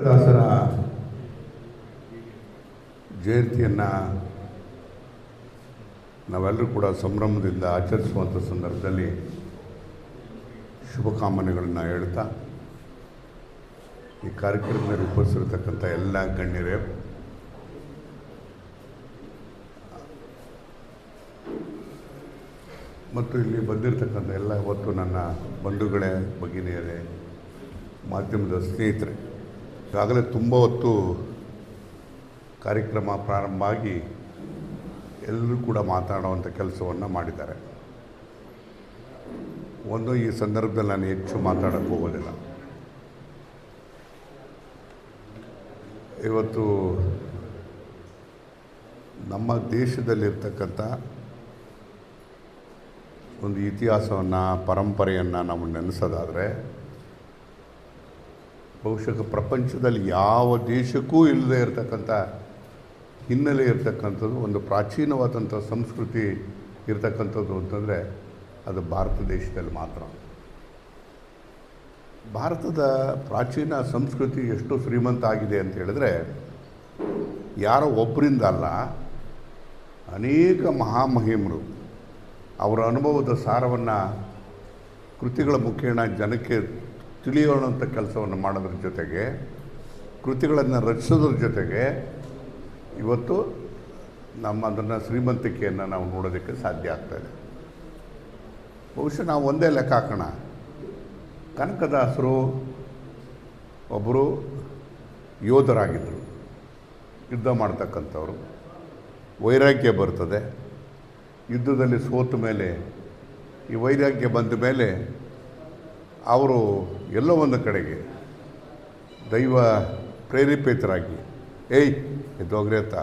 ದಾಸರ ಜಯಂತಿಯನ್ನು ನಾವೆಲ್ಲರೂ ಕೂಡ ಸಂಭ್ರಮದಿಂದ ಆಚರಿಸುವಂಥ ಸಂದರ್ಭದಲ್ಲಿ ಶುಭಕಾಮನೆಗಳನ್ನು ಹೇಳ್ತಾ ಈ ಕಾರ್ಯಕ್ರಮದಲ್ಲಿ ಉಪಸ್ಥಿರತಕ್ಕಂಥ ಎಲ್ಲ ಗಣ್ಯರೇ ಮತ್ತು ಇಲ್ಲಿ ಬಂದಿರತಕ್ಕಂಥ ಎಲ್ಲ ಹೊತ್ತು ನನ್ನ ಬಂಧುಗಳೇ, ಭಗಿನಿಯರೇ, ಮಾಧ್ಯಮದ ಸ್ನೇಹಿತರೆ, ಈಗಾಗಲೇ ತುಂಬ ಹೊತ್ತು ಕಾರ್ಯಕ್ರಮ ಪ್ರಾರಂಭ ಆಗಿ ಎಲ್ಲರೂ ಕೂಡ ಮಾತಾಡುವಂಥ ಕೆಲಸವನ್ನು ಮಾಡಿದ್ದಾರೆ. ಈ ಸಂದರ್ಭದಲ್ಲಿ ನಾನು ಹೆಚ್ಚು ಮಾತಾಡೋಕ್ಕೆ ಹೋಗೋದಿಲ್ಲ. ಇವತ್ತು ನಮ್ಮ ದೇಶದಲ್ಲಿರ್ತಕ್ಕಂಥ ಒಂದು ಇತಿಹಾಸವನ್ನು, ಪರಂಪರೆಯನ್ನು ನಾವು ನೆನೆಸೋದಾದರೆ ಬಹುಶಃ ಪ್ರಪಂಚದಲ್ಲಿ ಯಾವ ದೇಶಕ್ಕೂ ಇಲ್ಲದೆ ಇರತಕ್ಕಂಥ ಹಿನ್ನೆಲೆ ಇರತಕ್ಕಂಥದ್ದು, ಒಂದು ಪ್ರಾಚೀನವಾದಂಥ ಸಂಸ್ಕೃತಿ ಇರತಕ್ಕಂಥದ್ದು ಅಂತಂದರೆ ಅದು ಭಾರತ ದೇಶದಲ್ಲಿ ಮಾತ್ರ. ಭಾರತದ ಪ್ರಾಚೀನ ಸಂಸ್ಕೃತಿ ಎಷ್ಟು ಶ್ರೀಮಂತ ಆಗಿದೆ ಅಂತ ಹೇಳಿದ್ರೆ ಯಾರೋ ಒಬ್ಬರಿಂದ ಅಲ್ಲ, ಅನೇಕ ಮಹಾಮಹಿಮರು ಅವರ ಅನುಭವದ ಸಾರವನ್ನು ಕೃತಿಗಳ ಮುಖೇನ ಜನಕ್ಕೆ ತಿಳಿಯೋಣಂಥ ಕೆಲಸವನ್ನು ಮಾಡೋದ್ರ ಜೊತೆಗೆ, ಕೃತಿಗಳನ್ನು ರಚಿಸೋದ್ರ ಜೊತೆಗೆ ಇವತ್ತು ಅದನ್ನು ಶ್ರೀಮಂತಿಕೆಯನ್ನು ನಾವು ನೋಡೋದಕ್ಕೆ ಸಾಧ್ಯ ಆಗ್ತಾಯಿದೆ. ಬಹುಶಃ ನಾವು ಒಂದೇ ಲೆಕ್ಕ ಹಾಕೋಣ. ಕನಕದಾಸರು ಒಬ್ಬರು ಯೋಧರಾಗಿದ್ದರು, ಯುದ್ಧ ಮಾಡ್ತಕ್ಕಂಥವ್ರು. ವೈರಾಗ್ಯ ಬರ್ತದೆ, ಯುದ್ಧದಲ್ಲಿ ಸೋತ ಮೇಲೆ ಈ ವೈರಾಗ್ಯ ಬಂದ ಮೇಲೆ ಅವರು ಎಲ್ಲೋ ಒಂದು ಕಡೆಗೆ ದೈವ ಪ್ರೇರೇಪಿತರಾಗಿ ಎದ್ದೋಗ್ರಿ ಅಂತ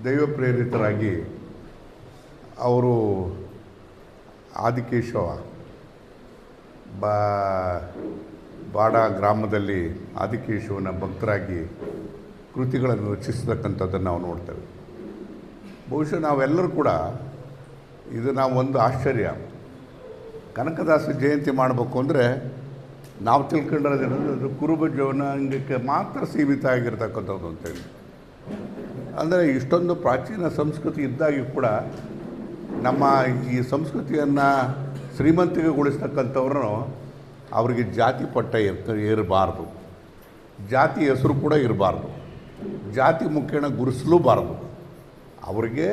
ದೈವ ಪ್ರೇರಿತರಾಗಿ ಅವರು ಆದಿಕೇಶವ ಬಾಡ ಗ್ರಾಮದಲ್ಲಿ ಆದಿಕೇಶವನ ಭಕ್ತರಾಗಿ ಕೃತಿಗಳನ್ನು ರಚಿಸ್ತಕ್ಕಂಥದ್ದನ್ನು ನಾವು ನೋಡ್ತೇವೆ. ಬಹುಶಃ ನಾವೆಲ್ಲರೂ ಕೂಡ ನಾವು ಒಂದು ಆಶ್ಚರ್ಯ, ಕನಕದಾಸ ಜಯಂತಿ ಮಾಡಬೇಕು ಅಂದರೆ ನಾವು ತಿಳ್ಕೊಂಡಿರೋದೇನಂದ್ರೆ ಅದು ಕುರುಬ ಜನಾಂಗಕ್ಕೆ ಮಾತ್ರ ಸೀಮಿತ ಆಗಿರ್ತಕ್ಕಂಥದ್ದು ಅಂತೇಳಿ. ಅಂದರೆ ಇಷ್ಟೊಂದು ಪ್ರಾಚೀನ ಸಂಸ್ಕೃತಿ ಇದ್ದಾಗಿ ಕೂಡ ನಮ್ಮ ಈ ಸಂಸ್ಕೃತಿಯನ್ನು ಶ್ರೀಮಂತಿಕೆಗೊಳಿಸ್ತಕ್ಕಂಥವ್ರು ಅವರಿಗೆ ಜಾತಿ ಪಟ್ಟ ಏರಬಾರ್ದು, ಜಾತಿ ಹೆಸರು ಕೂಡ ಇರಬಾರ್ದು, ಜಾತಿ ಮುಖೇನ ಗುರುಸಲೂಬಾರ್ದು. ಅವರಿಗೆ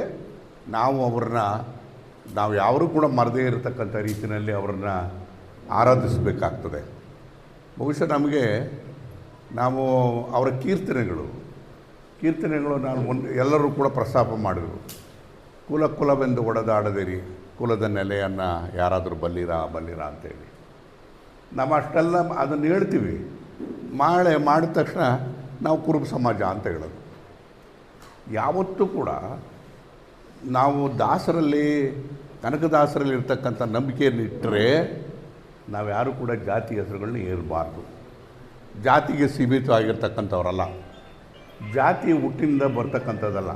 ನಾವು ಯಾರೂ ಕೂಡ ಮರದೇ ಇರತಕ್ಕಂಥ ರೀತಿಯಲ್ಲಿ ಅವರನ್ನು ಆರಾಧಿಸಬೇಕಾಗ್ತದೆ. ಬಹುಶಃ ನಾವು ಅವರ ಕೀರ್ತನೆಗಳು ನಾನು ಎಲ್ಲರೂ ಕೂಡ ಪ್ರಸ್ತಾಪ ಮಾಡಿದರು. ಕುಲವೆಂದು ಒಡೆದಾಡದಿರಿ, ಕುಲದ ನೆಲೆಯನ್ನು ಯಾರಾದರೂ ಬಲ್ಲಿರಾ ಅಂತೇಳಿ ನಾವು ಅಷ್ಟೆಲ್ಲ ಅದನ್ನು ಹೇಳ್ತೀವಿ. ಮಾಡಿದ ತಕ್ಷಣ ನಾವು ಕುರುಬ ಸಮಾಜ ಅಂತ ಹೇಳೋದು. ಯಾವತ್ತೂ ಕೂಡ ನಾವು ಕನಕದಾಸರಲ್ಲಿ ಇರ್ತಕ್ಕಂಥ ನಂಬಿಕೆಯನ್ನು ಇಟ್ಟರೆ ನಾವು ಯಾರೂ ಕೂಡ ಜಾತಿ ಹೆಸರುಗಳನ್ನ ಏರಬಾರ್ದು. ಜಾತಿಗೆ ಸೀಮಿತವಾಗಿರ್ತಕ್ಕಂಥವ್ರಲ್ಲ, ಜಾತಿ ಹುಟ್ಟಿನಿಂದ ಬರ್ತಕ್ಕಂಥದ್ದಲ್ಲ,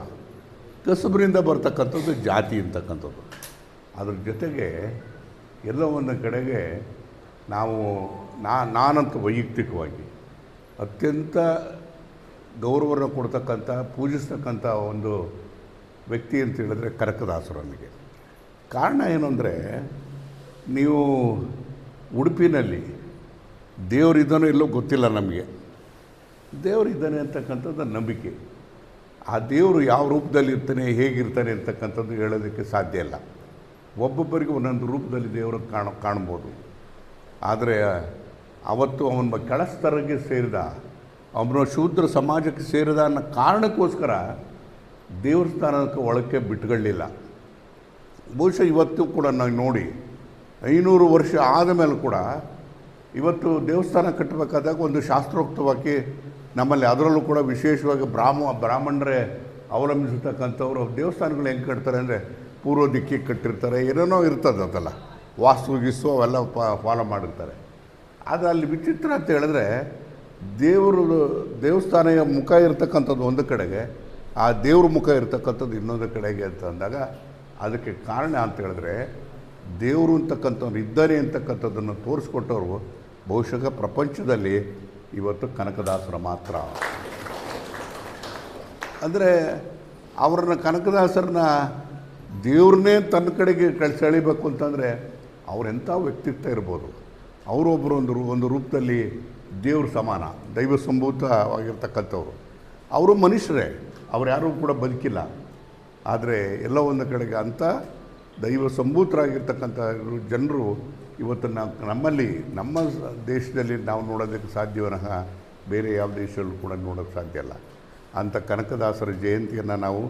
ಕಸುಬರಿಂದ ಬರ್ತಕ್ಕಂಥದ್ದು ಜಾತಿ ಅಂತಕ್ಕಂಥದ್ದು. ಅದ್ರ ಜೊತೆಗೆ ಎಲ್ಲೋ ಒಂದು ಕಡೆಗೆ ನಾನಂತೂ ವೈಯಕ್ತಿಕವಾಗಿ ಅತ್ಯಂತ ಗೌರವವನ್ನು ಕೊಡ್ತಕ್ಕಂಥ, ಪೂಜಿಸ್ತಕ್ಕಂಥ ಒಂದು ವ್ಯಕ್ತಿ ಅಂತ ಹೇಳಿದ್ರೆ ಕನಕದಾಸರಲ್ಲಿಗೆ. ಕಾರಣ ಏನು ಅಂದರೆ, ನೀವು ಉಡುಪಿನಲ್ಲಿ ದೇವರಿದ್ದಾನೋ ಇಲ್ಲೋ ಗೊತ್ತಿಲ್ಲ ನಮಗೆ, ದೇವರಿದ್ದಾನೆ ಅಂತಕ್ಕಂಥದ್ದು ನಂಬಿಕೆ. ಆ ದೇವರು ಯಾವ ರೂಪದಲ್ಲಿ ಇರ್ತಾನೆ, ಹೇಗಿರ್ತಾನೆ ಅಂತಕ್ಕಂಥದ್ದು ಹೇಳೋದಕ್ಕೆ ಸಾಧ್ಯ ಇಲ್ಲ. ಒಬ್ಬೊಬ್ಬರಿಗೆ ಒಂದೊಂದು ರೂಪದಲ್ಲಿ ದೇವರನ್ನು ಕಾಣ್ಬೋದು. ಆದರೆ ಅವತ್ತು ಅವನ ಕೆಳಸ್ತರಕ್ಕೆ ಸೇರಿದ, ಅವನ ಶೂದ್ರ ಸಮಾಜಕ್ಕೆ ಸೇರಿದ ಅನ್ನೋ ಕಾರಣಕ್ಕೋಸ್ಕರ ದೇವಸ್ಥಾನಕ್ಕೆ ಒಳಕ್ಕೆ ಬಿಟ್ಟುಕೊಳ್ಳಲಿಲ್ಲ. ಬಹುಶಃ ಇವತ್ತು ಕೂಡ ನಾವು ನೋಡಿ 500 ವರ್ಷ ಆದ ಮೇಲೆ ಕೂಡ ಇವತ್ತು ದೇವಸ್ಥಾನ ಕಟ್ಟಬೇಕಾದಾಗ ಒಂದು ಶಾಸ್ತ್ರೋಕ್ತವಾಗಿ ನಮ್ಮಲ್ಲಿ, ಅದರಲ್ಲೂ ಕೂಡ ವಿಶೇಷವಾಗಿ ಬ್ರಾಹ್ಮಣರೇ ಅವಲಂಬಿಸಿರ್ತಕ್ಕಂಥವ್ರು ದೇವಸ್ಥಾನಗಳು ಹೆಂಗೆ ಕಟ್ತಾರೆ ಅಂದರೆ ಪೂರ್ವ ದಿಕ್ಕಿಗೆ ಕಟ್ಟಿರ್ತಾರೆ, ಏನೇನೋ ಇರ್ತದೆ, ಅದಲ್ಲ ವಾಸ್ತು ಅವೆಲ್ಲ ಫಾಲೋ ಮಾಡಿರ್ತಾರೆ. ಆದರೆ ಅಲ್ಲಿ ವಿಚಿತ್ರ ಅಂತ ಹೇಳಿದ್ರೆ ದೇವಸ್ಥಾನ ಮುಖ ಇರ್ತಕ್ಕಂಥದ್ದು ಒಂದು ಕಡೆಗೆ, ಆ ದೇವ್ರ ಮುಖ ಇರ್ತಕ್ಕಂಥದ್ದು ಇನ್ನೊಂದು ಕಡೆಗೆ ಅಂತ ಅಂದಾಗ ಅದಕ್ಕೆ ಕಾರಣ ಅಂತ ಹೇಳಿದ್ರೆ ದೇವರು ಅಂತಕ್ಕಂಥವ್ರು ಇದ್ದಾರೆ ಅಂತಕ್ಕಂಥದ್ದನ್ನು ತೋರಿಸ್ಕೊಟ್ಟವರು ಬಹುಶಃ ಪ್ರಪಂಚದಲ್ಲಿ ಇವತ್ತು ಕನಕದಾಸರ ಮಾತ್ರ. ಅಂದರೆ ಅವ್ರನ್ನ ಕನಕದಾಸರನ್ನ ದೇವ್ರನ್ನೇ ತನ್ನ ಕಡೆಗೆ ಸೆಳಿಬೇಕು ಅಂತಂದರೆ ಅವರೆಂಥ ವ್ಯಕ್ತಿತ್ವ ಇರ್ಬೋದು. ಅವರೊಬ್ಬರು ಒಂದು ರೂಪದಲ್ಲಿ ದೇವ್ರ ಸಮಾನ, ದೈವ ಸಂಭೂತವಾಗಿರ್ತಕ್ಕಂಥವ್ರು. ಅವರು ಮನುಷ್ಯರೇ, ಅವ್ರು ಯಾರೂ ಕೂಡ ಬದುಕಿಲ್ಲ. ಆದರೆ ಎಲ್ಲ ಒಂದು ಕಡೆಗೆ ಅಂಥ ದೈವ ಸಂಭೂತರಾಗಿರ್ತಕ್ಕಂಥ ಜನರು ಇವತ್ತು ನಮ್ಮಲ್ಲಿ ನಮ್ಮ ದೇಶದಲ್ಲಿ ನಾವು ನೋಡೋದಕ್ಕೆ ಸಾಧ್ಯವನಃ ಬೇರೆ ಯಾವ ದೇಶದಲ್ಲೂ ಕೂಡ ನೋಡೋಕ್ಕೆ ಸಾಧ್ಯ ಇಲ್ಲ. ಅಂಥ ಕನಕದಾಸರ ಜಯಂತಿಯನ್ನು ನಾವು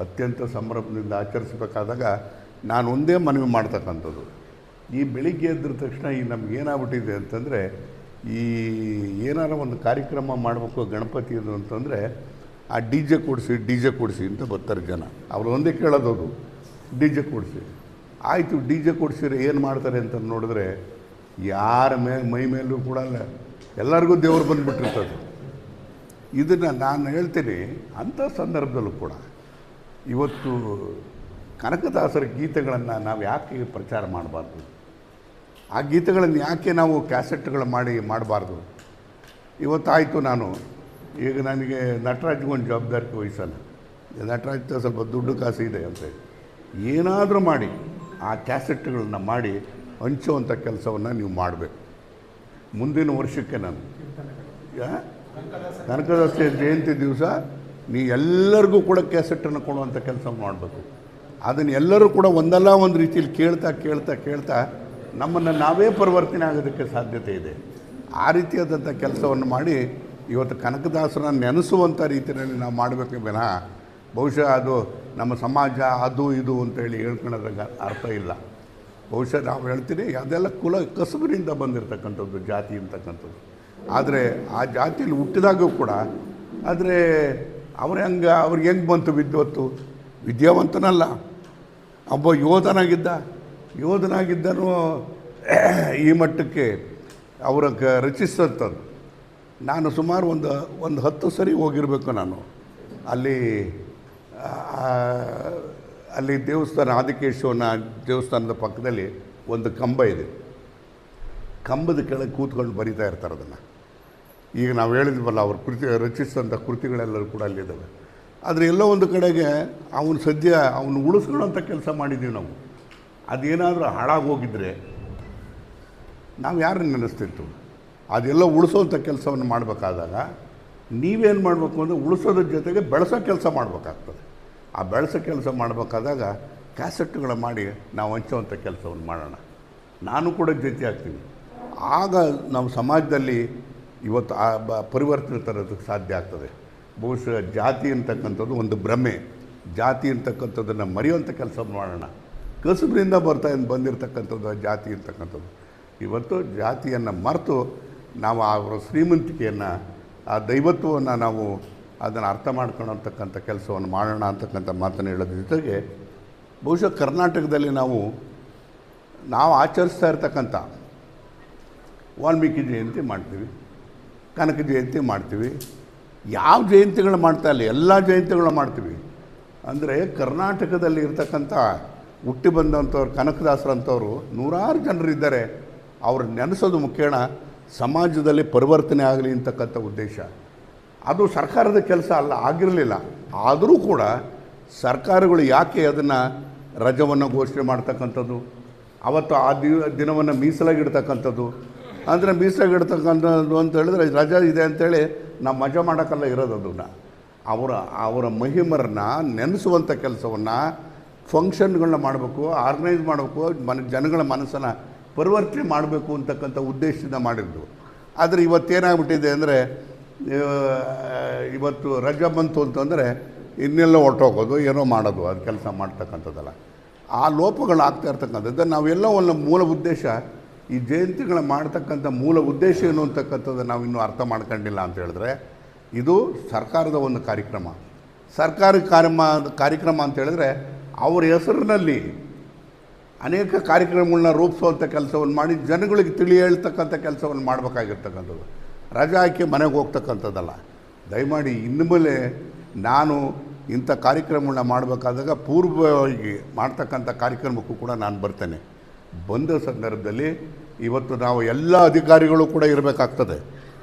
ಅತ್ಯಂತ ಸಂಭ್ರಮದಿಂದ ಆಚರಿಸಬೇಕಾದಾಗ ನಾನು ಒಂದೇ ಮನವಿ ಮಾಡ್ತಕ್ಕಂಥದ್ದು, ಈ ಬೆಳಿಗ್ಗೆ ಎದ್ದ ತಕ್ಷಣ ಈ ನಮಗೇನಾಗ್ಬಿಟ್ಟಿದೆ ಅಂತಂದರೆ, ಈ ಏನಾರ ಒಂದು ಕಾರ್ಯಕ್ರಮ ಮಾಡಬೇಕು ಗಣಪತಿಯದು ಅಂತಂದರೆ ಆ ಡಿ ಜೆ ಕೊಡಿಸಿ ಅಂತ ಬರ್ತಾರೆ ಜನ. ಅವರು ಒಂದೇ ಕೇಳೋದು, ಡಿ ಜೆ ಕೊಡಿಸಿ. ಆಯಿತು, ಡಿ ಜೆ ಕೊಡಿಸಿದ್ರೆ ಏನು ಮಾಡ್ತಾರೆ ಅಂತ ನೋಡಿದ್ರೆ ಯಾರ ಮೈ ಮೇಲೂ ಕೂಡ ಎಲ್ಲರಿಗೂ ದೇವರು ಬಂದುಬಿಟ್ಟಿರ್ತದೆ. ಇದನ್ನು ನಾನು ಹೇಳ್ತೀನಿ, ಅಂಥ ಸಂದರ್ಭದಲ್ಲೂ ಕೂಡ ಇವತ್ತು ಕನಕದಾಸರ ಗೀತೆಗಳನ್ನು ನಾವು ಯಾಕೆ ಪ್ರಚಾರ ಮಾಡಬಾರ್ದು? ಆ ಗೀತೆಗಳನ್ನು ಯಾಕೆ ನಾವು ಕ್ಯಾಸೆಟ್ಗಳು ಮಾಡಬಾರ್ದು? ಇವತ್ತಾಯಿತು, ಈಗ ನನಗೆ ನಟರಾಜ್ಗೊಂದು ಜವಾಬ್ದಾರಿ ವಹಿಸಲ್ಲ. ನಟರಾಜ್ ಸ್ವಲ್ಪ ದುಡ್ಡು ಕಾಸು ಇದೆ ಅಂತ ಏನಾದರೂ ಮಾಡಿ ಆ ಕ್ಯಾಸೆಟ್ಗಳನ್ನ ಮಾಡಿ ಹಂಚುವಂಥ ಕೆಲಸವನ್ನು ನೀವು ಮಾಡಬೇಕು. ಮುಂದಿನ ವರ್ಷಕ್ಕೆ ನಾನು ಕನಕದಾಸ ಜಯಂತಿ ದಿವಸ ಎಲ್ಲರಿಗೂ ಕೂಡ ಕ್ಯಾಸೆಟನ್ನು ಕೊಡುವಂಥ ಕೆಲಸ ಮಾಡಬೇಕು. ಅದನ್ನು ಎಲ್ಲರೂ ಕೂಡ ಒಂದಲ್ಲ ಒಂದು ರೀತಿಯಲ್ಲಿ ಕೇಳ್ತಾ ನಮ್ಮನ್ನು ನಾವೇ ಪರಿವರ್ತನೆ ಆಗೋದಕ್ಕೆ ಸಾಧ್ಯತೆ ಇದೆ. ಆ ರೀತಿಯಾದಂಥ ಕೆಲಸವನ್ನು ಮಾಡಿ ಇವತ್ತು ಕನಕದಾಸರನ್ನ ನೆನೆಸುವಂಥ ರೀತಿಯಲ್ಲಿ ನಾವು ಮಾಡಬೇಕೆ ವಿನಃ ಬಹುಶಃ ಅದು ನಮ್ಮ ಸಮಾಜ ಅದು ಇದು ಅಂತೇಳಿ ಹೇಳ್ಕೊಳ್ಳೋದಾಗ ಅರ್ಥ ಇಲ್ಲ. ಬಹುಶಃ ನಾವು ಹೇಳ್ತೀನಿ, ಅದೆಲ್ಲ ಕಸುಬಿನಿಂದ ಬಂದಿರತಕ್ಕಂಥದ್ದು ಜಾತಿ ಅಂತಕ್ಕಂಥದ್ದು. ಆದರೆ ಆ ಜಾತಿಯಲ್ಲಿ ಹುಟ್ಟಿದಾಗೂ ಕೂಡ ಆದರೆ ಅವ್ರಿಗೆ ಹೆಂಗೆ ಬಂತು ವಿದ್ವತ್ತು? ವಿದ್ಯಾವಂತನಲ್ಲ, ಒಬ್ಬ ಯೋಧನಾಗಿದ್ದನೂ ಈ ಮಟ್ಟಕ್ಕೆ ಅವರ ರಚಿಸಿದಂಥದ್ದು. ನಾನು ಸುಮಾರು ಒಂದು 10 ಸರಿ ಹೋಗಿರಬೇಕು. ನಾನು ಅಲ್ಲಿ ದೇವಸ್ಥಾನ, ಆದಿಕೇಶವನ ದೇವಸ್ಥಾನದ ಪಕ್ಕದಲ್ಲಿ ಒಂದು ಕಂಬ ಇದೆ. ಕಂಬದ ಕೆಳಗೆ ಕೂತ್ಕೊಂಡು ಬರಿತಾ ಇರ್ತಾರೆ ಅದನ್ನು. ಈಗ ನಾವು ಹೇಳಿದ್ವಲ್ಲ, ಅವ್ರ ರಚಿಸಿದಂಥ ಕೃತಿಗಳೆಲ್ಲರೂ ಕೂಡ ಅಲ್ಲಿದ್ದಾವೆ. ಆದರೆ ಎಲ್ಲೋ ಒಂದು ಕಡೆಗೆ ಅವನು ಉಳಿಸ್ಕೊಳ್ಳೋಂಥ ಕೆಲಸ ಮಾಡಿದ್ದೀವಿ ನಾವು. ಅದೇನಾದರೂ ಹಾಳಾಗೋಗಿದ್ರೆ ನಾವು ಯಾರನ್ನು ನೆನೆಸ್ತಿತ್ತು? ಅದೆಲ್ಲ ಉಳಿಸೋವಂಥ ಕೆಲಸವನ್ನು ಮಾಡಬೇಕಾದಾಗ ನೀವೇನು ಮಾಡಬೇಕು ಅಂದರೆ ಉಳಿಸೋದ್ರ ಜೊತೆಗೆ ಬೆಳೆಸೋ ಕೆಲಸ ಮಾಡಬೇಕಾಗ್ತದೆ. ಆ ಬೆಳೆಸೋ ಕೆಲಸ ಮಾಡಬೇಕಾದಾಗ ಕ್ಯಾಸೆಟ್ಗಳ ಮಾಡಿ ನಾವು ಹಂಚುವಂಥ ಕೆಲಸವನ್ನು ಮಾಡೋಣ. ನಾನು ಕೂಡ ಜೊತೆ ಆಗ್ತೀನಿ. ಆಗ ನಮ್ಮ ಸಮಾಜದಲ್ಲಿ ಇವತ್ತು ಪರಿವರ್ತನೆ ತರೋದಕ್ಕೆ ಸಾಧ್ಯ ಆಗ್ತದೆ. ಬಹುಶಃ ಜಾತಿ ಅಂತಕ್ಕಂಥದ್ದು ಒಂದು ಭ್ರಮೆ. ಜಾತಿ ಅಂತಕ್ಕಂಥದ್ದನ್ನು ಮರೆಯುವಂಥ ಕೆಲಸವನ್ನು ಮಾಡೋಣ. ಕಸುಬಿನಿಂದ ಬಂದಿರತಕ್ಕಂಥದ್ದು ಜಾತಿ ಅಂತಕ್ಕಂಥದ್ದು. ಇವತ್ತು ಜಾತಿಯನ್ನು ಮರೆತು ನಾವು ಅವರ ಶ್ರೀಮಂತಿಕೆಯನ್ನು, ಆ ದೈವತ್ವವನ್ನು ನಾವು ಅದನ್ನು ಅರ್ಥ ಮಾಡ್ಕೊಳ್ಳೋಂತಕ್ಕಂಥ ಕೆಲಸವನ್ನು ಮಾಡೋಣ ಅಂತಕ್ಕಂಥ ಮಾತನ್ನು ಹೇಳೋದ್ರ ಜೊತೆಗೆ ಬಹುಶಃ ಕರ್ನಾಟಕದಲ್ಲಿ ನಾವು ಆಚರಿಸ್ತಾ ಇರ್ತಕ್ಕಂಥ ವಾಲ್ಮೀಕಿ ಜಯಂತಿ ಮಾಡ್ತೀವಿ, ಕನಕ ಜಯಂತಿ ಮಾಡ್ತೀವಿ. ಯಾವ ಜಯಂತಿಗಳು ಮಾಡ್ತಾ ಇಲ್ಲ, ಎಲ್ಲ ಜಯಂತಿಗಳು ಮಾಡ್ತೀವಿ. ಅಂದರೆ ಕರ್ನಾಟಕದಲ್ಲಿ ಇರ್ತಕ್ಕಂಥ ಹುಟ್ಟಿ ಬಂದಂಥವ್ರು ಕನಕದಾಸರಂಥವ್ರು ನೂರಾರು ಜನರಿದ್ದಾರೆ. ಅವ್ರು ನೆನೆಸೋದು ಮುಖ್ಯಣ ಸಮಾಜದಲ್ಲಿ ಪರಿವರ್ತನೆ ಆಗಲಿ ಅಂತಕ್ಕಂಥ ಉದ್ದೇಶ. ಅದು ಸರ್ಕಾರದ ಕೆಲಸ ಆಗಿರಲಿಲ್ಲ. ಆದರೂ ಕೂಡ ಸರ್ಕಾರಗಳು ಯಾಕೆ ಅದನ್ನು ರಜವನ್ನು ಘೋಷಣೆ ಮಾಡ್ತಕ್ಕಂಥದ್ದು, ಅವತ್ತು ಆ ದಿನವನ್ನು ಮೀಸಲಾಗಿಡ್ತಕ್ಕಂಥದ್ದು? ಅಂದರೆ ಮೀಸಲಾಗಿಡ್ತಕ್ಕಂಥದ್ದು ಅಂತ ಹೇಳಿದ್ರೆ ರಜೆ ಇದೆ ಅಂಥೇಳಿ ನಾವು ಮಜಾ ಮಾಡೋಕ್ಕಲ್ಲ ಇರೋದು. ಅದನ್ನು ಅವರ ಮಹಿಮರನ್ನ ನೆನೆಸುವಂಥ ಕೆಲಸವನ್ನು, ಫಂಕ್ಷನ್ಗಳನ್ನ ಮಾಡಬೇಕು, ಆರ್ಗನೈಸ್ ಮಾಡಬೇಕು, ಜನಗಳ ಮನಸ್ಸನ್ನು ಪರಿವರ್ತನೆ ಮಾಡಬೇಕು ಅಂತಕ್ಕಂಥ ಉದ್ದೇಶದಿಂದ ಮಾಡಿದ್ದು. ಆದರೆ ಇವತ್ತೇನಾಗ್ಬಿಟ್ಟಿದೆ ಅಂದರೆ, ಇವತ್ತು ರಜೆ ಬಂತು ಅಂತಂದರೆ ಇನ್ನೆಲ್ಲ ಹೊರಟೋಗೋದು, ಏನೋ ಮಾಡೋದು, ಅದು ಕೆಲಸ ಮಾಡ್ತಕ್ಕಂಥದ್ದಲ್ಲ. ಆ ಲೋಪಗಳಾಗ್ತಾ ಇರ್ತಕ್ಕಂಥದ್ದು. ನಾವೆಲ್ಲ ಒಂದು ಮೂಲ ಉದ್ದೇಶ, ಈ ಜಯಂತಿಗಳ ಮಾಡ್ತಕ್ಕಂಥ ಮೂಲ ಉದ್ದೇಶ ಏನು ಅಂತಕ್ಕಂಥದ್ದು ನಾವು ಇನ್ನೂ ಅರ್ಥ ಮಾಡ್ಕೊಂಡಿಲ್ಲ ಅಂತ ಹೇಳಿದ್ರೆ, ಇದು ಸರ್ಕಾರದ ಒಂದು ಕಾರ್ಯಕ್ರಮ. ಸರ್ಕಾರಿ ಕಾರ್ಯಕ್ರಮ ಅಂತ ಹೇಳಿದ್ರೆ ಅವ್ರ ಹೆಸರಿನಲ್ಲಿ ಅನೇಕ ಕಾರ್ಯಕ್ರಮಗಳನ್ನ ರೂಪಿಸುವಂಥ ಕೆಲಸವನ್ನು ಮಾಡಿ ಜನಗಳಿಗೆ ಹೇಳ್ತಕ್ಕಂಥ ಕೆಲಸವನ್ನು ಮಾಡಬೇಕಾಗಿರ್ತಕ್ಕಂಥದ್ದು. ರಜೆ ಹಾಕಿ ಮನೆಗೆ ಹೋಗ್ತಕ್ಕಂಥದ್ದಲ್ಲ. ದಯಮಾಡಿ ಇನ್ನು ಮೇಲೆ ನಾನು ಇಂಥ ಕಾರ್ಯಕ್ರಮಗಳನ್ನ ಮಾಡಬೇಕಾದಾಗ ಪೂರ್ವವಾಗಿ ಮಾಡ್ತಕ್ಕಂಥ ಕಾರ್ಯಕ್ರಮಕ್ಕೂ ಕೂಡ ನಾನು ಬರ್ತೇನೆ. ಬಂದ ಸಂದರ್ಭದಲ್ಲಿ ಇವತ್ತು ನಾವು ಎಲ್ಲ ಅಧಿಕಾರಿಗಳು ಕೂಡ ಇರಬೇಕಾಗ್ತದೆ.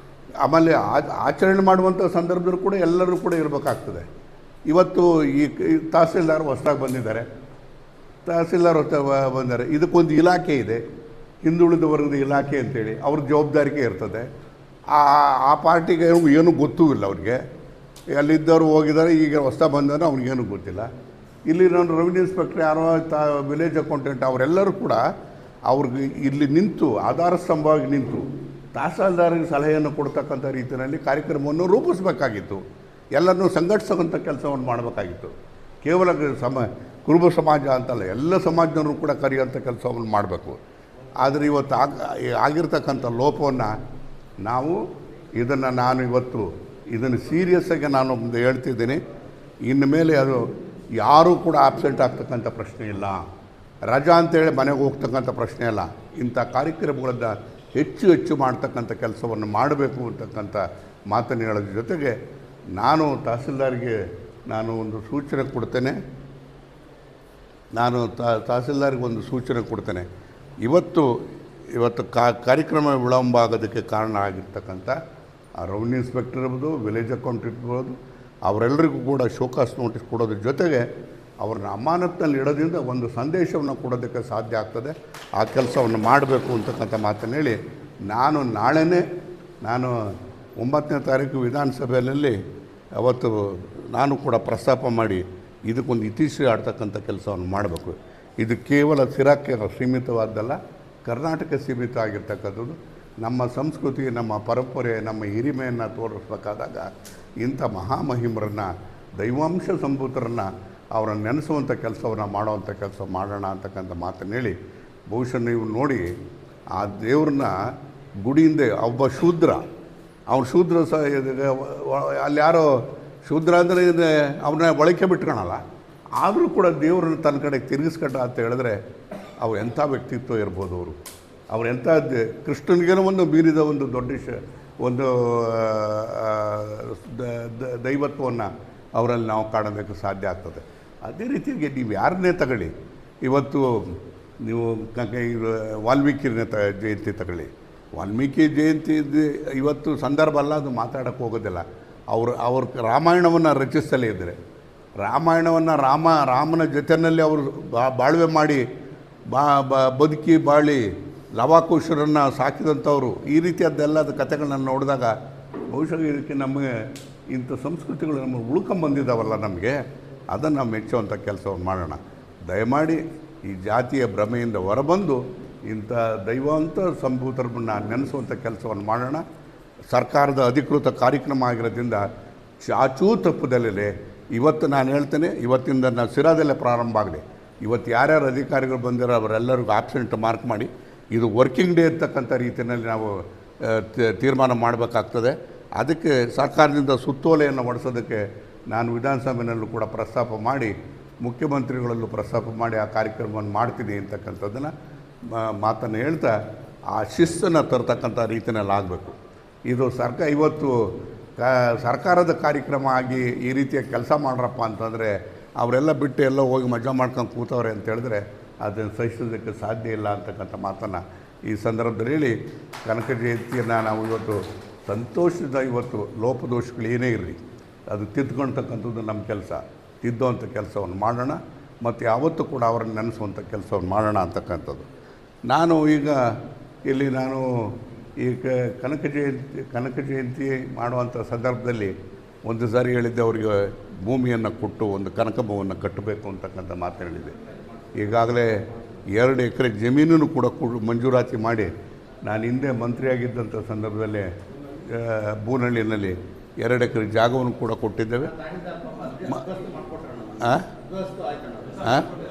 ಆಮೇಲೆ ಆಚರಣೆ ಮಾಡುವಂಥ ಸಂದರ್ಭದಲ್ಲೂ ಕೂಡ ಎಲ್ಲರೂ ಕೂಡ ಇರಬೇಕಾಗ್ತದೆ. ಇವತ್ತು ಈ ತಹಸೀಲ್ದಾರ್ ಹೊಸದಾಗಿ ಬಂದಿದ್ದಾರೆ, ತಹಸೀಲ್ದಾರ್ ಬಂದ್ದಾರೆ. ಇದಕ್ಕೊಂದು ಇಲಾಖೆ ಇದೆ, ಹಿಂದುಳಿದ ವರ್ಗದ ಇಲಾಖೆ ಅಂತೇಳಿ ಅವ್ರ ಜವಾಬ್ದಾರಿಗೆ ಇರ್ತದೆ. ಆ ಪಾರ್ಟಿಗೆ ಏನೂ ಗೊತ್ತೂ ಇಲ್ಲ ಅವ್ರಿಗೆ. ಅಲ್ಲಿದ್ದವರು ಹೋಗಿದ್ದಾರೆ, ಈಗ ಹೊಸದಾಗಿ ಬಂದವರು ಅವ್ರಿಗೇನು ಗೊತ್ತಿಲ್ಲ. ಇಲ್ಲಿ ನಾನು ರೆವಿನ್ಯೂ ಇನ್ಸ್ಪೆಕ್ಟರ್ ಯಾರೋ ವಿಲೇಜ್ ಅಕೌಂಟೆಂಟ್ ಅವರೆಲ್ಲರೂ ಕೂಡ ಅವ್ರಿಗೆ ಇಲ್ಲಿ ನಿಂತು ಆಧಾರ ಸ್ತಂಭವಾಗಿ ನಿಂತು ತಹಸೀಲ್ದಾರಿಗೆ ಸಲಹೆಯನ್ನು ಕೊಡ್ತಕ್ಕಂಥ ರೀತಿಯಲ್ಲಿ ಕಾರ್ಯಕ್ರಮವನ್ನು ರೂಪಿಸಬೇಕಾಗಿತ್ತು. ಎಲ್ಲರನ್ನೂ ಸಂಘಟಿಸೋಂಥ ಕೆಲಸವನ್ನು ಮಾಡಬೇಕಾಗಿತ್ತು. ಕೇವಲ ಕುರುಬ ಸಮಾಜ ಅಂತಲ್ಲ, ಎಲ್ಲ ಸಮಾಜದವರು ಕೂಡ ಕರೆಯುವಂಥ ಕೆಲಸವನ್ನು ಮಾಡಬೇಕು. ಆದರೆ ಇವತ್ತು ಆಗಿರ್ತಕ್ಕಂಥ ಲೋಪವನ್ನು ನಾವು ನಾನು ಇವತ್ತು ಇದನ್ನು ಸೀರಿಯಸ್ಸಾಗಿ ನಾನು ಒಂದು ಹೇಳ್ತಿದ್ದೀನಿ. ಇನ್ನು ಮೇಲೆ ಅದು ಯಾರೂ ಕೂಡ ಆಬ್ಸೆಂಟ್ ಆಗ್ತಕ್ಕಂಥ ಪ್ರಶ್ನೆ ಇಲ್ಲ, ರಜಾ ಅಂತೇಳಿ ಮನೆಗೆ ಹೋಗ್ತಕ್ಕಂಥ ಪ್ರಶ್ನೆ ಇಲ್ಲ. ಇಂಥ ಕಾರ್ಯಕ್ರಮಗಳನ್ನು ಹೆಚ್ಚು ಮಾಡ್ತಕ್ಕಂಥ ಕೆಲಸವನ್ನು ಮಾಡಬೇಕು ಅಂತಕ್ಕಂಥ ಮಾತನ್ನು ಹೇಳೋದ್ರ ಜೊತೆಗೆ ನಾನು ತಹಸೀಲ್ದಾರ್ಗೆ ನಾನು ಒಂದು ಸೂಚನೆ ಕೊಡ್ತೇನೆ. ತಹಸೀಲ್ದಾರ್ಗೆ ಒಂದು ಸೂಚನೆ ಕೊಡ್ತೇನೆ. ಇವತ್ತು ಕಾರ್ಯಕ್ರಮ ವಿಳಂಬ ಆಗೋದಕ್ಕೆ ಕಾರಣ ಆಗಿರ್ತಕ್ಕಂಥ ರೆವಿನ್ಯೂ ಇನ್ಸ್ಪೆಕ್ಟರ್ ಇರ್ಬೋದು, ವಿಲೇಜ್ ಅಕೌಂಟೆಂಟ್ ಇರ್ಬೋದು, ಅವರೆಲ್ಲರಿಗೂ ಕೂಡ ಶೋಕಾಸ್ ನೋಟಿಸ್ ಕೊಡೋದ್ರ ಜೊತೆಗೆ ಅವ್ರನ್ನ ಅಮಾನತ್ನಲ್ಲಿ ಇಡೋದ್ರಿಂದ ಒಂದು ಸಂದೇಶವನ್ನು ಕೊಡೋದಕ್ಕೆ ಸಾಧ್ಯ ಆಗ್ತದೆ. ಆ ಕೆಲಸವನ್ನು ಮಾಡಬೇಕು ಅಂತಕ್ಕಂಥ ಮಾತನ್ನು ಹೇಳಿ ನಾಳೆನೇ 9ನೇ ತಾರೀಕು ವಿಧಾನಸಭೆಯಲ್ಲಿ ಅವತ್ತು ನಾನು ಕೂಡ ಪ್ರಸ್ತಾಪ ಮಾಡಿ ಇದಕ್ಕೊಂದು ಇತಿಶ್ರೀ ಆಡ್ತಕ್ಕಂಥ ಕೆಲಸವನ್ನು ಮಾಡಬೇಕು. ಇದು ಕೇವಲ ಸಿರಾಕ್ಕೆ ಸೀಮಿತವಾದ್ದಲ್ಲ, ಕರ್ನಾಟಕ ಸೀಮಿತ ಆಗಿರ್ತಕ್ಕಂಥದ್ದು. ನಮ್ಮ ಸಂಸ್ಕೃತಿ, ನಮ್ಮ ಪರಂಪರೆ, ನಮ್ಮ ಹಿರಿಮೆಯನ್ನು ತೋರಿಸ್ಬೇಕಾದಾಗ ಇಂಥ ಮಹಾಮಹಿಮರನ್ನು, ದೈವಾಂಶ ಸಂಭೂತರನ್ನು ಅವರನ್ನು ನೆನೆಸುವಂಥ ಕೆಲಸವನ್ನು ಮಾಡುವಂಥ ಕೆಲಸ ಮಾಡೋಣ ಅಂತಕ್ಕಂಥ ಮಾತನ್ನು ಹೇಳಿ, ಬಹುಶಃ ನೀವು ನೋಡಿ ಆ ದೇವ್ರನ್ನ ಗುಡಿಯಿಂದ ಒಬ್ಬ ಶೂದ್ರ, ಅವ್ನು ಶೂದ್ರ ಅಲ್ಲಿ ಯಾರೋ ಶೂದ್ರ ಅಂದರೆ ಅವನ್ನ ಬಳಕೆ ಬಿಟ್ಕೊಳಲ್ಲ, ಆದರೂ ಕೂಡ ದೇವ್ರನ್ನ ತನ್ನ ಕಡೆಗೆ ತಿರುಗಿಸ್ಕೊಂಡ ಅಂತ ಹೇಳಿದ್ರೆ ಅವು ಎಂಥ ವ್ಯಕ್ತಿತ್ವ ಇರ್ಬೋದು. ಅವ್ರು ಎಂಥ ಕೃಷ್ಣನಿಗೇನೋ ಒಂದು ಮೀರಿದ ಒಂದು ದೊಡ್ಡ ಒಂದು ದೈವತ್ವವನ್ನು ಅವರಲ್ಲಿ ನಾವು ಕಾಣೋದಕ್ಕೆ ಸಾಧ್ಯ ಆಗ್ತದೆ. ಅದೇ ರೀತಿಯಾಗಿ ನೀವು ಯಾರನ್ನೇ ತಗೊಳ್ಳಿ, ಇವತ್ತು ನೀವು ವಾಲ್ಮೀಕಿ ಜಯಂತಿ ತಗೊಳ್ಳಿ. ವಾಲ್ಮೀಕಿ ಜಯಂತಿ ಇವತ್ತು ಸಂದರ್ಭ ಅಲ್ಲ, ಅದು ಮಾತಾಡೋಕ್ಕೆ ಹೋಗೋದಿಲ್ಲ. ಅವ್ರ ರಾಮಾಯಣವನ್ನು ರಚಿಸ್ತಲೇ ಇದ್ದರೆ, ರಾಮಾಯಣವನ್ನು ರಾಮನ ಜೊತೆಯಲ್ಲಿ ಅವರು ಬಾಳ್ವೆ ಮಾಡಿ ಬದುಕಿ ಬಾಳಿ ಲವಾಕುಶರನ್ನು ಸಾಕಿದಂಥವ್ರು. ಈ ರೀತಿಯದ್ದೆಲ್ಲದ ಕಥೆಗಳನ್ನ ನೋಡಿದಾಗ ಬಹುಶಃ ಇದಕ್ಕೆ ನಮಗೆ ಇಂಥ ಸಂಸ್ಕೃತಿಗಳು ನಮಗೆ ಉಳ್ಕೊಂಬಂದಿದ್ದಾವಲ್ಲ, ನಮಗೆ ಅದನ್ನು ನಾವು ಮೆಚ್ಚುವಂಥ ಕೆಲಸವನ್ನು ಮಾಡೋಣ. ದಯಮಾಡಿ ಈ ಜಾತಿಯ ಭ್ರಮೆಯಿಂದ ಹೊರಬಂದು ಇಂಥ ದೈವಾಂತ ಸಂಭೂತರನ್ನು ನೆನೆಸುವಂಥ ಕೆಲಸವನ್ನು ಮಾಡೋಣ. ಸರ್ಕಾರದ ಅಧಿಕೃತ ಕಾರ್ಯಕ್ರಮ ಆಗಿರೋದ್ರಿಂದ ಚಾಚೂ ತಪ್ಪುದಲ್ಲಿದೆ. ಇವತ್ತು ನಾನು ಹೇಳ್ತೇನೆ, ಇವತ್ತಿಂದ ನಾವು ಸಿರಾದಲ್ಲೇ ಪ್ರಾರಂಭ ಆಗಲಿ. ಇವತ್ತು ಯಾರ್ಯಾರು ಅಧಿಕಾರಿಗಳು ಬಂದಿರೋ ಅವರೆಲ್ಲರಿಗೂ ಆಬ್ಸೆಂಟ್ ಮಾರ್ಕ್ ಮಾಡಿ ಇದು ವರ್ಕಿಂಗ್ ಡೇ ಇರ್ತಕ್ಕಂಥ ರೀತಿಯಲ್ಲಿ ನಾವು ತೀರ್ಮಾನ ಮಾಡಬೇಕಾಗ್ತದೆ. ಅದಕ್ಕೆ ಸರ್ಕಾರದಿಂದ ಸುತ್ತೋಲೆಯನ್ನು ಹೊಡೆಸೋದಕ್ಕೆ ನಾನು ವಿಧಾನಸಭೆಯಲ್ಲೂ ಕೂಡ ಪ್ರಸ್ತಾಪ ಮಾಡಿ, ಮುಖ್ಯಮಂತ್ರಿಗಳಲ್ಲೂ ಪ್ರಸ್ತಾಪ ಮಾಡಿ ಆ ಕಾರ್ಯಕ್ರಮವನ್ನು ಮಾಡ್ತೀನಿ ಅಂತಕ್ಕಂಥದ್ದನ್ನು ಮಾತನ್ನು ಹೇಳ್ತಾ, ಆ ಶಿಸ್ತನ್ನು ತರ್ತಕ್ಕಂಥ ರೀತಿಯಲ್ಲಿ ಆಗಬೇಕು. ಇದು ಇವತ್ತು ಸರ್ಕಾರದ ಕಾರ್ಯಕ್ರಮ ಆಗಿ ಈ ರೀತಿಯ ಕೆಲಸ ಮಾಡ್ರಪ್ಪ ಅಂತಂದರೆ ಅವರೆಲ್ಲ ಬಿಟ್ಟು ಎಲ್ಲ ಹೋಗಿ ಮಜಾ ಮಾಡ್ಕೊಂಡು ಕೂತವ್ರೆ ಅಂತ ಹೇಳಿದ್ರೆ ಅದನ್ನು ಸಹಿಸೋದಕ್ಕೆ ಸಾಧ್ಯ ಇಲ್ಲ ಅಂತಕ್ಕಂಥ ಮಾತನ್ನು ಈ ಸಂದರ್ಭದಲ್ಲಿ ಹೇಳಿ, ಕನಕ ಜಯಂತಿಯನ್ನು ನಾವು ಇವತ್ತು ಸಂತೋಷದ ಲೋಪದೋಷಗಳು ಏನೇ ಇರಲಿ ಅದು ತಿದ್ದುಕೊಳ್ತಕ್ಕಂಥದ್ದು ನಮ್ಮ ಕೆಲಸ. ತಿದ್ದುವಂಥ ಕೆಲಸವನ್ನು ಮಾಡೋಣ ಮತ್ತು ಯಾವತ್ತೂ ಕೂಡ ಅವರನ್ನು ನೆನೆಸುವಂಥ ಕೆಲಸವನ್ನು ಮಾಡೋಣ ಅಂತಕ್ಕಂಥದ್ದು. ನಾನು ಈ ಕನಕ ಜಯಂತಿ ಮಾಡುವಂಥ ಸಂದರ್ಭದಲ್ಲಿ ಒಂದು ಸಾರಿ ಹೇಳಿದ್ದೆ, ಅವರಿಗೆ ಭೂಮಿಯನ್ನು ಕೊಟ್ಟು ಒಂದು ಕನಕಭವನವನ್ನು ಕಟ್ಟಬೇಕು ಅಂತಕ್ಕಂಥ ಮಾತು ಹೇಳಿದೆ. ಈಗಾಗಲೇ 2 ಎಕರೆ ಜಮೀನನ್ನು ಕೂಡ ಮಂಜೂರಾತಿ ಮಾಡಿ, ನಾನು ಹಿಂದೆ ಮಂತ್ರಿಯಾಗಿದ್ದಂಥ ಸಂದರ್ಭದಲ್ಲಿ ಬೂನಹಳ್ಳಿನಲ್ಲಿ 2 ಎಕರೆ ಜಾಗವನ್ನು ಕೂಡ ಕೊಟ್ಟಿದ್ದೇವೆ.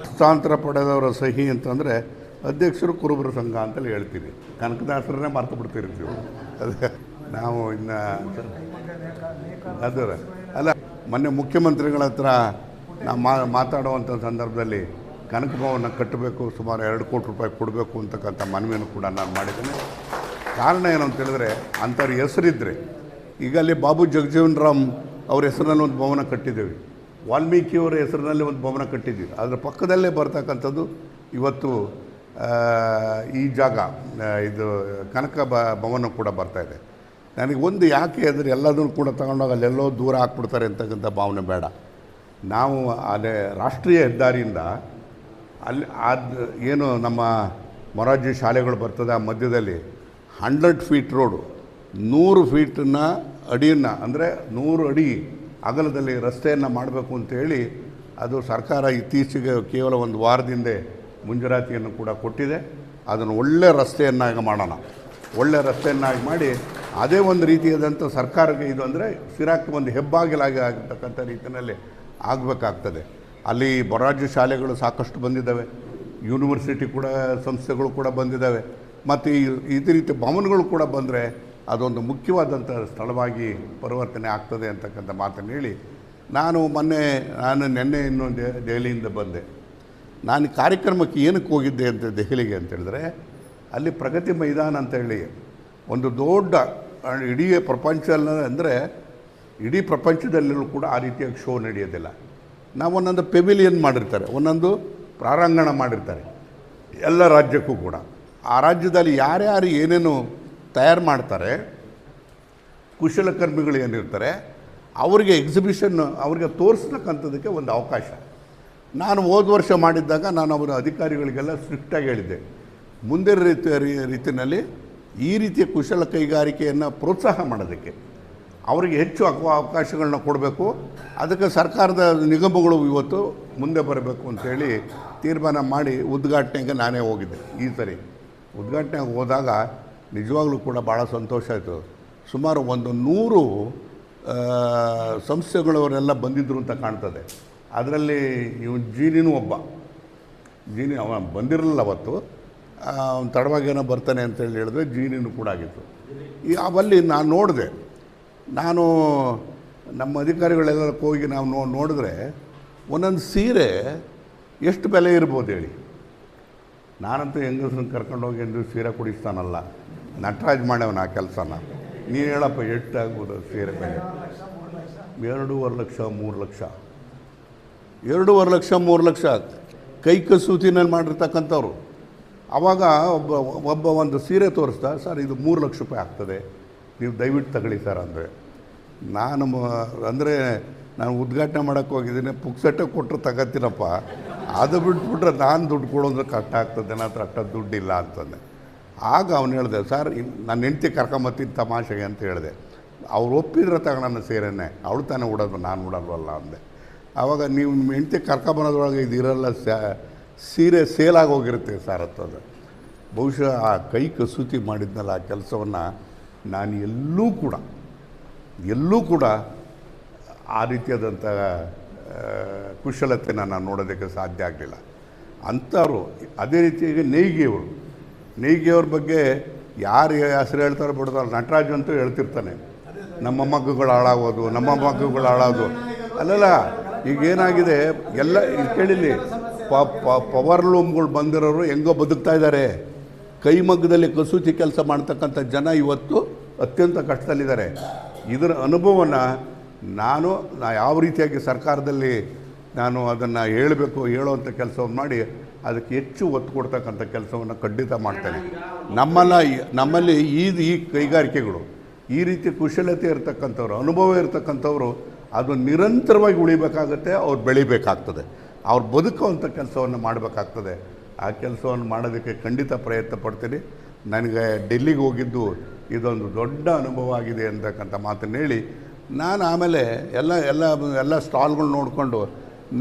ಹಸ್ತಾಂತರ ಪಡೆದವರ ಸಹಿ ಅಂತಂದರೆ ಅಧ್ಯಕ್ಷರು ಕುರುಬರ ಸಂಘ ಅಂತಲೇ ಹೇಳ್ತೀವಿ. ಕನಕದಾಸರನ್ನೇ ಮರ್ತು ಬಿಡ್ತಿರ್ತೀವಿ. ಅದೇ ನಾವು ಇನ್ನು ಅದು ಅಲ್ಲ, ಮೊನ್ನೆ ಮುಖ್ಯಮಂತ್ರಿಗಳ ಹತ್ರ ನಾವು ಮಾತಾಡುವಂಥ ಸಂದರ್ಭದಲ್ಲಿ ಕನಕಭವನ ಕಟ್ಟಬೇಕು, ಸುಮಾರು 2 ಕೋಟಿ ರೂಪಾಯಿ ಕೊಡಬೇಕು ಅಂತಕ್ಕಂಥ ಮನವಿಯನ್ನು ಕೂಡ ನಾನು ಮಾಡಿದ್ದೇನೆ. ಕಾರಣ ಏನು ಅಂತ ಹೇಳಿದ್ರೆ, ಅಂಥವ್ರ ಹೆಸರಿದ್ದರೆ, ಈಗ ಅಲ್ಲಿ ಬಾಬು ಜಗಜೀವನ್ ರಾಮ್ ಅವ್ರ ಹೆಸರಿನಲ್ಲಿ ಒಂದು ಭವನ ಕಟ್ಟಿದ್ದೇವೆ, ವಾಲ್ಮೀಕಿಯವರ ಹೆಸರಿನಲ್ಲಿ ಒಂದು ಭವನ ಕಟ್ಟಿದ್ದೀವಿ. ಅದರ ಪಕ್ಕದಲ್ಲೇ ಬರ್ತಕ್ಕಂಥದ್ದು ಇವತ್ತು ಈ ಜಾಗ, ಇದು ಕನಕ ಭವನ ಕೂಡ ಬರ್ತಾಯಿದೆ. ನನಗೆ ಒಂದು ಯಾಕೆ ಅಂದರೆ ಎಲ್ಲದನ್ನು ಕೂಡ ತಗೊಂಡೋಗಿ ಅಲ್ಲೆಲ್ಲೋ ದೂರ ಹಾಕ್ಬಿಡ್ತಾರೆ ಅಂತಕ್ಕಂಥ ಭಾವನೆ ಬೇಡ. ನಾವು ಅದೇ ರಾಷ್ಟ್ರೀಯ ಹೆದ್ದಾರಿಯಿಂದ ಅಲ್ಲಿ ಅದು ಏನು ನಮ್ಮ ಮೊರಾರ್ಜಿ ಶಾಲೆಗಳು ಬರ್ತದೆ ಆ ಮಧ್ಯದಲ್ಲಿ 100 ಫೀಟ್ ರೋಡು, 100 ಫೀಟನ್ನ ಅಡಿಯನ್ನು ಅಂದರೆ 100 ಅಡಿ ಅಗಲದಲ್ಲಿ ರಸ್ತೆಯನ್ನು ಮಾಡಬೇಕು ಅಂತೇಳಿ ಅದು ಸರ್ಕಾರ ಇತ್ತೀಚೆಗೆ ಕೇವಲ ಒಂದು ವಾರದಿಂದ ಮುಂಜೂರಾತಿಯನ್ನು ಕೂಡ ಕೊಟ್ಟಿದೆ. ಅದನ್ನು ಒಳ್ಳೆಯ ರಸ್ತೆಯನ್ನಾಗಿ ಮಾಡೋಣ, ಒಳ್ಳೆಯ ರಸ್ತೆಯನ್ನಾಗಿ ಮಾಡಿ ಅದೇ ಒಂದು ರೀತಿಯಾದಂಥ ಸರ್ಕಾರಕ್ಕೆ ಇದು ಅಂದರೆ ಸಿರಾಕ್ಕೆ ಒಂದು ಹೆಬ್ಬಾಗಿಲಾಗಿ ಆಗಿರ್ತಕ್ಕಂಥ ರೀತಿಯಲ್ಲಿ ಆಗಬೇಕಾಗ್ತದೆ. ಅಲ್ಲಿ ಮೊರಾರ್ಜಿ ಶಾಲೆಗಳು ಸಾಕಷ್ಟು ಬಂದಿದ್ದಾವೆ, ಯೂನಿವರ್ಸಿಟಿ ಕೂಡ ಸಂಸ್ಥೆಗಳು ಕೂಡ ಬಂದಿದ್ದಾವೆ, ಮತ್ತು ಇದೇ ರೀತಿ ಭವನಗಳು ಕೂಡ ಬಂದರೆ ಅದೊಂದು ಮುಖ್ಯವಾದಂಥ ಸ್ಥಳವಾಗಿ ಪರಿವರ್ತನೆ ಆಗ್ತದೆ ಅಂತಕ್ಕಂಥ ಮಾತನ್ನು ಹೇಳಿ ನಾನು ನೆನ್ನೆ ಇನ್ನೊಂದು ದೆಹಲಿಯಿಂದ ಬಂದೆ. ನಾನು ಕಾರ್ಯಕ್ರಮಕ್ಕೆ ಏನಕ್ಕೆ ಹೋಗಿದ್ದೆ ಅಂತ ದೆಹಲಿಗೆ ಅಂತೇಳಿದ್ರೆ, ಅಲ್ಲಿ ಪ್ರಗತಿ ಮೈದಾನ ಅಂತೇಳಿ ಒಂದು ದೊಡ್ಡ ಇಡೀ ಪ್ರಪಂಚದಲ್ಲಿ ಅಂದರೆ ಇಡೀ ಪ್ರಪಂಚದಲ್ಲೂ ಕೂಡ ಆ ರೀತಿಯಾಗಿ ಶೋ ನಡೆಯೋದಿಲ್ಲ. ನಾವು ಒಂದೊಂದು ಪೆವಿಲಿಯನ್ ಮಾಡಿರ್ತಾರೆ, ಒಂದೊಂದು ಪ್ರಾರಂಗಣ ಮಾಡಿರ್ತಾರೆ ಎಲ್ಲ ರಾಜ್ಯಕ್ಕೂ ಕೂಡ. ಆ ರಾಜ್ಯದಲ್ಲಿ ಯಾರ್ಯಾರು ಏನೇನು ತಯಾರು ಮಾಡ್ತಾರೆ, ಕುಶಲಕರ್ಮಿಗಳು ಏನಿರ್ತಾರೆ ಅವರಿಗೆ ಎಕ್ಸಿಬಿಷನ್ ಅವ್ರಿಗೆ ತೋರಿಸ್ತಕ್ಕಂಥದ್ದಕ್ಕೆ ಒಂದು ಅವಕಾಶ. ನಾನು ಹೋದ ವರ್ಷ ಮಾಡಿದ್ದಾಗ ನಾನು ಅವರ ಅಧಿಕಾರಿಗಳಿಗೆಲ್ಲ ಸ್ಟ್ರಿಕ್ಟಾಗಿ ಹೇಳಿದ್ದೆ, ಮುಂದೆ ರೀತಿಯಲ್ಲಿ ಈ ರೀತಿಯ ಕುಶಲ ಕೈಗಾರಿಕೆಯನ್ನು ಪ್ರೋತ್ಸಾಹ ಮಾಡೋದಕ್ಕೆ ಅವರಿಗೆ ಹೆಚ್ಚು ಅವಕಾಶಗಳನ್ನ ಕೊಡಬೇಕು. ಅದಕ್ಕೆ ಸರ್ಕಾರದ ನಿಗಮಗಳು ಇವತ್ತು ಮುಂದೆ ಬರಬೇಕು ಅಂಥೇಳಿ ತೀರ್ಮಾನ ಮಾಡಿ ಉದ್ಘಾಟನೆಗೆ ನಾನೇ ಹೋಗಿದ್ದೆ. ಈ ಸರಿ ಉದ್ಘಾಟನೆಗೆ ಹೋದಾಗ ನಿಜವಾಗ್ಲೂ ಕೂಡ ಭಾಳ ಸಂತೋಷ ಆಯಿತು. ಸುಮಾರು 100 ಸಂಸ್ಥೆಗಳವರೆಲ್ಲ ಬಂದಿದ್ದರು ಅಂತ ಕಾಣ್ತದೆ. ಅದರಲ್ಲಿ ಇವನು ಜೀನಿನೂ ಒಬ್ಬ. ಜೀನಿ ಅವ ಬಂದಿರಲಿಲ್ಲ ಅವತ್ತು, ತಡವಾಗೇನೋ ಬರ್ತಾನೆ ಅಂತೇಳಿ ಹೇಳಿದ್ರೆ ಜೀನಿನೂ ಕೂಡ ಆಗಿತ್ತು. ಅವಲ್ಲಿ ನಾನು ನೋಡಿದೆ, ನಾನು ನಮ್ಮ ಅಧಿಕಾರಿಗಳೆಲ್ಲ ಹೋಗಿ ನಾವು ನೋಡಿದ್ರೆ ಒಂದೊಂದು ಸೀರೆ ಎಷ್ಟು ಬೆಲೆ ಇರ್ಬೋದು ಹೇಳಿ. ನಾನಂತೂ ಹೆಂಗಸ್ರನ್ನ ಕರ್ಕೊಂಡೋಗಿ ಎಂದು ಸೀರೆ ಕುಡಿಸ್ತಾನಲ್ಲ, ನಟರಾಜ್ ಮಾಡ್ಯವನ ಆ ಕೆಲಸನ. ನೀನು ಹೇಳಪ್ಪ ಎಷ್ಟಾಗ್ಬೋದು ಸೀರೆ ಬೆಲೆ? 2.5 ಲಕ್ಷ 3 ಲಕ್ಷ, 2.5 ಲಕ್ಷ 3 ಲಕ್ಷ ಕೈ ಕಸೂತಿನಲ್ಲಿ ಮಾಡಿರ್ತಕ್ಕಂಥವ್ರು. ಆವಾಗ ಒಬ್ಬ ಒಂದು ಸೀರೆ ತೋರಿಸ್ತಾ, ಸರ್ ಇದು 3 ಲಕ್ಷ ರೂಪಾಯಿ ಆಗ್ತದೆ, ನೀವು ದಯವಿಟ್ಟು ತಗೊಳ್ಳಿ ಸರ್ ಅಂದರೆ. ನಾನು ಉದ್ಘಾಟನೆ ಮಾಡೋಕ್ಕೆ ಹೋಗಿದ್ದೀನಿ, ಪುಕ್ಸಟ್ಟೆ ಕೊಟ್ಟರು ತಗೋತೀನಪ್ಪ, ಅದು ಬಿಟ್ಬಿಟ್ರೆ ನಾನು ದುಡ್ಡು ಕೊಡೋದ್ರೆ ಕಷ್ಟ ಆಗ್ತದೆ, ನನ್ನ ಹತ್ರ ಅಷ್ಟ ದುಡ್ಡಿಲ್ಲ ಅಂತಂದೆ. ಆಗ ಅವ್ನು ಹೇಳಿದೆ, ಸರ್ ನನ್ನ ಹೆಂಡ್ತಿ ಕರ್ಕೊಂಬತ್ತೀನಿ ತಮಾಷೆಗೆ ಅಂತ ಹೇಳಿದೆ. ಅವ್ರು ಒಪ್ಪಿದ್ರೆ ತಗೊಳ್ಳೋಣ ಸೀರೆನೇ, ಅವಳು ತಾನೇ ಉಡೋದು, ನಾನು ಉಡಲ್ವಲ್ಲ ಅಂದೆ. ಆವಾಗ ನೀವು ನಿಮ್ಮ ಹೆಂಡ್ತಿ ಕರ್ಕೊಂಬರೋದ್ರೊಳಗೆ ಇದಿರಲ್ಲ, ಸೀರೆ ಸೇಲಾಗಿ ಹೋಗಿರುತ್ತೆ ಸರ್ ಅಂತಂದು. ಬಹುಶಃ ಆ ಕೈ ಕಸೂತಿ ಮಾಡಿದ್ನಲ್ಲ ಆ ಕೆಲಸವನ್ನು ನಾನು ಎಲ್ಲೂ ಕೂಡ ಆ ರೀತಿಯಾದಂಥ ಕುಶಲತೆನ ನಾನು ನೋಡೋದಕ್ಕೆ ಸಾಧ್ಯ ಆಗಲಿಲ್ಲ. ಅಂಥವ್ರು ಅದೇ ರೀತಿಯಾಗಿ ನೇಯ್ಗೆಯವ್ರ ಬಗ್ಗೆ ಯಾರು ಹೆಸರು ಹೇಳ್ತಾರೋ ಬಿಡ್ತಾರೋ, ನಟರಾಜ್ ಅಂತೂ ಹೇಳ್ತಿರ್ತಾನೆ, ನಮ್ಮ ಮಗ್ಗುಗಳು ಹಾಳಾಗೋದು, ಅಲ್ಲಲ್ಲ. ಈಗೇನಾಗಿದೆ ಎಲ್ಲ ಕೇಳಿಲಿ, ಪವರ್ ಲೂಮ್ಗಳು ಬಂದಿರೋರು ಹೆಂಗೋ ಬದುಕ್ತಾ ಇದ್ದಾರೆ. ಕೈಮಗ್ಗದಲ್ಲಿ ಕಸೂತಿ ಕೆಲಸ ಮಾಡ್ತಕ್ಕಂಥ ಜನ ಇವತ್ತು ಅತ್ಯಂತ ಕಷ್ಟದಲ್ಲಿದ್ದಾರೆ. ಇದರ ಅನುಭವವನ್ನು ನಾನು ಯಾವ ರೀತಿಯಾಗಿ ಸರ್ಕಾರದಲ್ಲಿ ನಾನು ಅದನ್ನು ಹೇಳುವಂಥ ಕೆಲಸವನ್ನು ಮಾಡಿ ಅದಕ್ಕೆ ಹೆಚ್ಚು ಒತ್ತು ಕೊಡ್ತಕ್ಕಂಥ ಕೆಲಸವನ್ನು ಖಂಡಿತ ಮಾಡ್ತೇನೆ. ನಮ್ಮಲ್ಲಿ ಈ ಕೈಗಾರಿಕೆಗಳು, ಈ ರೀತಿ ಕುಶಲತೆ ಇರತಕ್ಕಂಥವ್ರು, ಅನುಭವ ಇರತಕ್ಕಂಥವ್ರು ಅದು ನಿರಂತರವಾಗಿ ಉಳಿಬೇಕಾಗತ್ತೆ, ಅವ್ರು ಬೆಳಿಬೇಕಾಗ್ತದೆ, ಅವ್ರು ಬದುಕುವಂಥ ಕೆಲಸವನ್ನು ಮಾಡಬೇಕಾಗ್ತದೆ. ಆ ಕೆಲಸವನ್ನು ಮಾಡೋದಕ್ಕೆ ಖಂಡಿತ ಪ್ರಯತ್ನ ಪಡ್ತೀನಿ. ನನಗೆ ಡೆಲ್ಲಿಗೆ ಹೋಗಿದ್ದು ಇದೊಂದು ದೊಡ್ಡ ಅನುಭವ ಆಗಿದೆ ಅಂತಕ್ಕಂಥ ಮಾತನ್ನು ಹೇಳಿ ನಾನು ಆಮೇಲೆ ಎಲ್ಲ ಸ್ಟಾಲ್ಗಳು ನೋಡಿಕೊಂಡು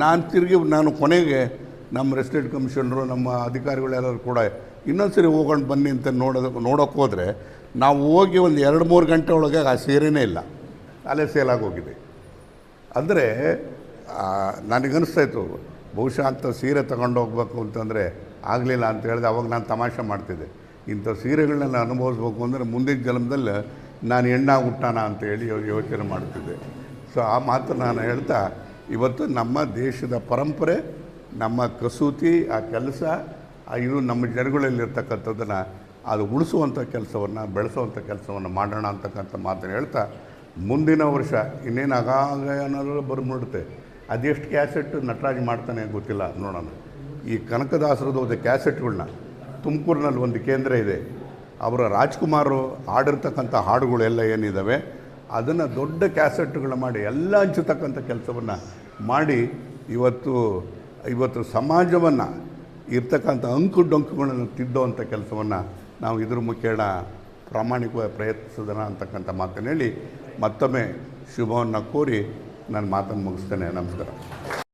ನಾನು ಕೊನೆಗೆ ನಮ್ಮ ರೆಸಿಡೆಂಟ್ ಕಮಿಷನರು, ನಮ್ಮ ಅಧಿಕಾರಿಗಳೆಲ್ಲರೂ ಕೂಡ ಇನ್ನೊಂದು ಸರಿ ಹೋಗೊಂಡು ಬನ್ನಿ ಅಂತ ನೋಡೋಕ್ಕೆ ಹೋದರೆ ನಾವು ಹೋಗಿ ಒಂದು 2-3 ಗಂಟೆ ಒಳಗೆ ಆ ಸೀರೆನೇ ಇಲ್ಲ, ಅಲ್ಲೇ ಸೇಲಾಗಿ ಹೋಗಿದೆ. ಅಂದರೆ ನನಗನ್ನಿಸ್ತಾಯಿತ್ತು, ಬಹುಶಃ ಅಂಥ ಸೀರೆ ತಗೊಂಡು ಹೋಗ್ಬೇಕು ಅಂತಂದರೆ ಆಗಲಿಲ್ಲ ಅಂತ ಹೇಳಿದೆ. ಅವಾಗ ನಾನು ತಮಾಷೆ ಮಾಡ್ತಿದ್ದೆ, ಇಂಥ ಸೀರೆಗಳನ್ನೆಲ್ಲ ಅನುಭವಿಸ್ಬೇಕು ಅಂದರೆ ಮುಂದಿನ ಜನ್ಮದಲ್ಲಿ ನಾನು ಹೆಣ್ಣಾಗಿ ಹುಟ್ಟಾನ ಅಂತೇಳಿ ಯೋಚನೆ ಮಾಡ್ತಿದ್ದೆ. ಸೊ ಆ ಮಾತು ನಾನು ಹೇಳ್ತಾ, ಇವತ್ತು ನಮ್ಮ ದೇಶದ ಪರಂಪರೆ, ನಮ್ಮ ಕಸೂತಿ, ಆ ಕೆಲಸ, ಇದು ನಮ್ಮ ಜನಗಳಲ್ಲಿರ್ತಕ್ಕಂಥದ್ದನ್ನು ಅದು ಉಳಿಸುವಂಥ ಕೆಲಸವನ್ನು, ಬೆಳೆಸುವಂಥ ಕೆಲಸವನ್ನು ಮಾಡೋಣ ಅಂತಕ್ಕಂಥ ಮಾತನ್ನು ಹೇಳ್ತಾ, ಮುಂದಿನ ವರ್ಷ ಇನ್ನೇನು ಅನ್ನೋದು ಬಂದ್ಬಿಡುತ್ತೆ. ಅದೆಷ್ಟು ಕ್ಯಾಸೆಟ್ ನಟರಾಜ್ ಮಾಡ್ತಾನೆ ಗೊತ್ತಿಲ್ಲ, ನೋಡೋಣ. ಈ ಕನಕದಾಸರದ್ದು ಕ್ಯಾಸೆಟ್ಗಳನ್ನ ತುಮಕೂರಿನಲ್ಲಿ ಒಂದು ಕೇಂದ್ರ ಇದೆ, ಅವರ ರಾಜ್ಕುಮಾರ್ ಹಾಡಿರ್ತಕ್ಕಂಥ ಹಾಡುಗಳೆಲ್ಲ ಏನಿದ್ದಾವೆ ಅದನ್ನು ದೊಡ್ಡ ಕ್ಯಾಸೆಟ್ಗಳು ಮಾಡಿ ಎಲ್ಲ ಹಂಚತಕ್ಕಂಥ ಕೆಲಸವನ್ನು ಮಾಡಿ ಇವತ್ತು ಸಮಾಜವನ್ನು ಇರ್ತಕ್ಕಂಥ ಅಂಕು ಡೊಂಕುಗಳನ್ನು ತಿದ್ದುವಂಥ ಕೆಲಸವನ್ನು ನಾವು ಇದ್ರ ಮುಖೇನ ಪ್ರಾಮಾಣಿಕವಾಗಿ ಪ್ರಯತ್ನಿಸೋದನ ಅಂತಕ್ಕಂಥ ಮಾತನ್ನು ಹೇಳಿ ಮತ್ತೊಮ್ಮೆ ಶುಭವನ್ನು ಕೋರಿ ನಾನು ಮಾತನ್ನು ಮುಗಿಸ್ತೇನೆ. ನಮಸ್ಕಾರ.